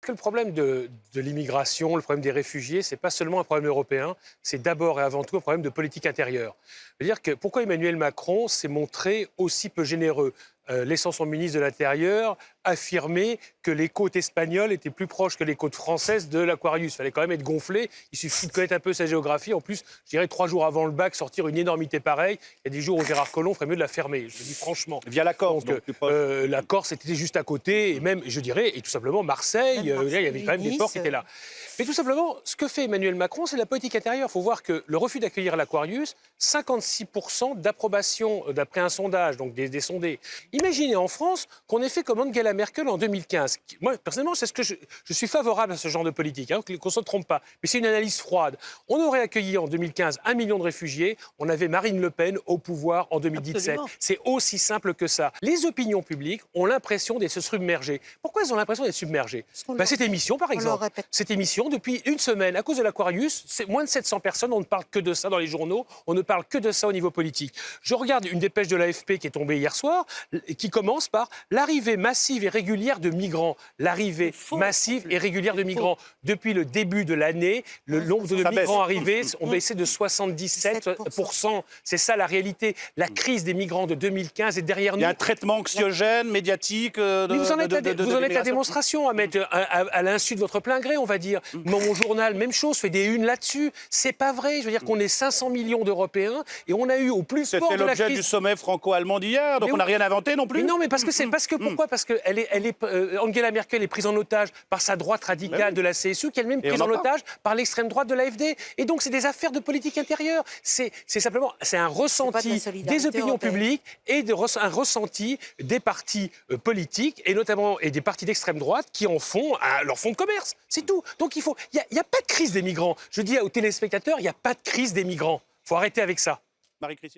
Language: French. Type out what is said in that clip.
que le problème de l'immigration, le problème des réfugiés, c'est pas seulement un problème européen, c'est d'abord et avant tout un problème de politique intérieure. C'est-à-dire que pourquoi Emmanuel Macron s'est montré aussi peu généreux, laissant son ministre de l'Intérieur affirmer que les côtes espagnoles étaient plus proches que les côtes françaises de l'Aquarius. Il fallait quand même être gonflé. Il suffit de connaître un peu sa géographie. En plus, je dirais 3 jours avant le bac, sortir une énormité pareille. Il y a des jours où Gérard Collomb ferait mieux de la fermer. Je le dis franchement. Via la Corse, donc, la Corse était juste à côté, et même, je dirais, et tout simplement Marseille, il y avait quand même des ports qui étaient là. Mais tout simplement, ce que fait Emmanuel Macron, c'est la politique intérieure. Il faut voir que le refus d'accueillir l'Aquarius, 56% d'approbation d'après un sondage, donc des sondés. Imaginez en France qu'on ait fait comme Angela Merkel en 2015. Moi, personnellement, c'est ce que je suis favorable à ce genre de politique, hein, qu'on ne se trompe pas. Mais c'est une analyse froide. On aurait accueilli en 2015 1 million de réfugiés. On avait Marine Le Pen au pouvoir en 2017. C'est aussi simple que ça. Les opinions publiques ont l'impression d'être submergées. Pourquoi elles ont l'impression d'être submergées? Cette émission, par exemple. Cette émission, depuis une semaine, à cause de l'Aquarius, c'est moins de 700 personnes. On ne parle que de ça dans les journaux. On ne parle que de ça au niveau politique. Je regarde une dépêche de l'AFP qui est tombée hier soir, qui commence par l'arrivée massive et régulière de migrants. L'arrivée massive et régulière de migrants. Depuis le début de l'année, le nombre de migrants arrivés ont baissé de 77%. C'est ça la réalité. La crise des migrants de 2015 est derrière nous. Il y a un traitement anxiogène, médiatique vous en êtes la démonstration, à mettre à l'insu de votre plein gré, on va dire. Mon journal, même chose, fait des unes là-dessus. C'est pas vrai. Je veux dire qu'on est 500 millions d'Européens et on a eu au plus fort de la crise... C'était l'objet du sommet franco-allemand d'hier, donc on n'a rien inventé non plus. Mais non, mais pourquoi? Parce que Angela Merkel est prise en otage par sa droite radicale de la CSU, qui est elle-même prise en otage par l'extrême droite de l'AfD. Et donc, c'est des affaires de politique intérieure. C'est simplement un ressenti des opinions publiques et un ressenti des partis politiques, et notamment des partis d'extrême droite, qui en font leur fonds de commerce. C'est tout. Donc, il n'y a pas de crise des migrants. Je dis aux téléspectateurs, il n'y a pas de crise des migrants. Il faut arrêter avec ça. Marie-Christine.